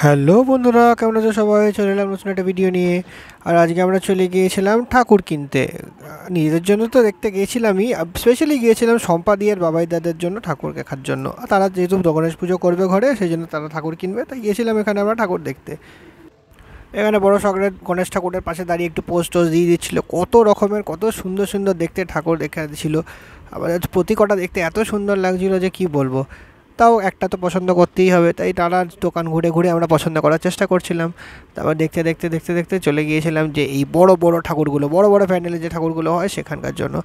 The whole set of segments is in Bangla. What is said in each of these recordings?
হ্যালো বন্ধুরা, কেমন আছো সবাই? চলে এলাম নতুন একটা ভিডিও নিয়ে। আর আজকে আমরা চলে গিয়েছিলাম ঠাকুর কিনতে। নিজেদের জন্য তো দেখতে গিয়েছিলামই, স্পেশালি গিয়েছিলাম সম্পাদি আর বাবাই দাদের জন্য ঠাকুর দেখার জন্য। আর তারা যেহেতু গণেশ পুজো করবে ঘরে, সেই জন্য তারা ঠাকুর কিনবে, তাই গিয়েছিলাম এখানে আমরা ঠাকুর দেখতে। এখানে বড় সকালের গণেশ ঠাকুরের পাশে দাঁড়িয়ে একটু পোস্ট টোস্ট দিয়ে দিচ্ছিলো, কত রকমের কত সুন্দর সুন্দর দেখতে ঠাকুর দেখে দিচ্ছিল। আবার প্রতি কটা দেখতে এত সুন্দর লাগছিল যে কি বলবো। তাও একটা তো পছন্দ করতেই হবে, তাই নানান দোকান ঘুরে ঘুরে আমরা পছন্দ করার চেষ্টা করছিলাম। তারপর দেখতে দেখতে দেখতে দেখতে চলে গিয়েছিলাম যে এই বড় বড় ঠাকুরগুলো, বড় বড় প্যান্ডেলে যে ঠাকুরগুলো হয় সেখানকার জন্য।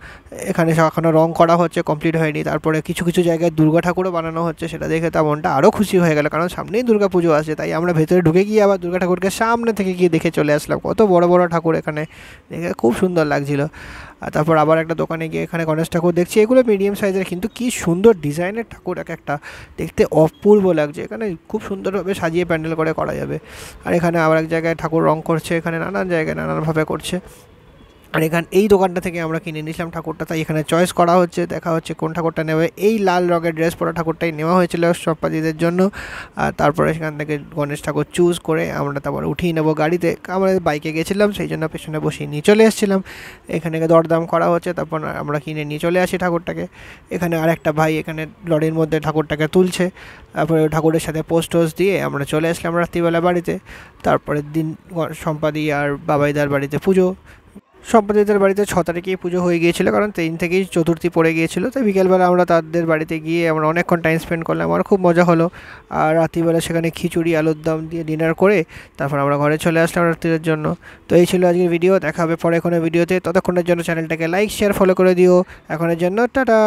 এখানে এখনও রং করা হচ্ছে, কমপ্লিট হয়নি। তারপরে কিছু কিছু জায়গায় দুর্গা ঠাকুরও বানানো হচ্ছে, সেটা দেখে তার মনটা আরও খুশি হয়ে গেল, কারণ সামনেই দুর্গা পুজো আসছে। তাই আমরা ভেতরে ঢুকে গিয়ে আবার দুর্গা ঠাকুরকে সামনে থেকে গিয়ে দেখে চলে আসলাম। কত বড় বড় ঠাকুর এখানে, দেখে খুব সুন্দর লাগছিল। আর তারপর আবার একটা দোকানে গিয়ে এখানে গণেশ ঠাকুর দেখছি, এগুলো মিডিয়াম সাইজের, কিন্তু কি সুন্দর ডিজাইনের ঠাকুর, এক একটা দেখতে অপূর্ব লাগছে। এখানে খুব সুন্দরভাবে সাজিয়ে প্যান্ডেল করে করা যাবে। আর এখানে আবার এক জায়গায় ঠাকুর রং করছে, এখানে নানান জায়গায় নানানভাবে করছে। আর এই দোকানটা থেকে আমরা কিনে নিয়েছিলাম ঠাকুরটা, তাই এখানে চয়েস করা হচ্ছে, দেখা হচ্ছে কোন ঠাকুরটা নেবে। এই লাল রঙের ড্রেস পরা ঠাকুরটাই নেওয়া হয়েছিল সম্পাদিদের জন্য। আর তারপরে সেখান থেকে গণেশ ঠাকুর চুজ করে আমরা তারপর উঠিয়ে নেবো গাড়িতে। আমরা বাইকে গেছিলাম, সেই জন্য পেছনে বসিয়ে নিয়ে চলে এসেছিলাম। এখানে দরদাম করা হচ্ছে, তারপর আমরা কিনে নিয়ে চলে আসি ঠাকুরটাকে। এখানে আর একটা ভাই এখানে লরির মধ্যে ঠাকুরটাকে তুলছে। তারপরে ঠাকুরের সাথে পোস্ট টোস্ট দিয়ে আমরা চলে আসলাম রাত্রিবেলা বাড়িতে। তারপরের দিন সম্পাদি আর বাবাইদার বাড়িতে পুজো। সম্পাদিতের বাড়িতে 6 তারিখেই পুজো হয়ে গিয়েছিলো, কারণ 3 থেকেই চতুর্থী পড়ে গিয়েছিলো। তাই বিকেলবেলা আমরা তাদের বাড়িতে গিয়ে আমরা অনেকক্ষণ টাইম স্পেন্ড করলাম, আমার খুব মজা হলো। আর রাত্রিবেলা সেখানে খিচুড়ি আলুর দম দিয়ে ডিনার করে তারপর আমরা ঘরে চলে আসলাম রাত্রির জন্য। তো এই ছিল আজকের ভিডিও, দেখা হবে পরে কোনো ভিডিওতে। ততক্ষণের জন্য চ্যানেলটাকে লাইক শেয়ার ফলো করে দিও। এখনের জন্য টাটা।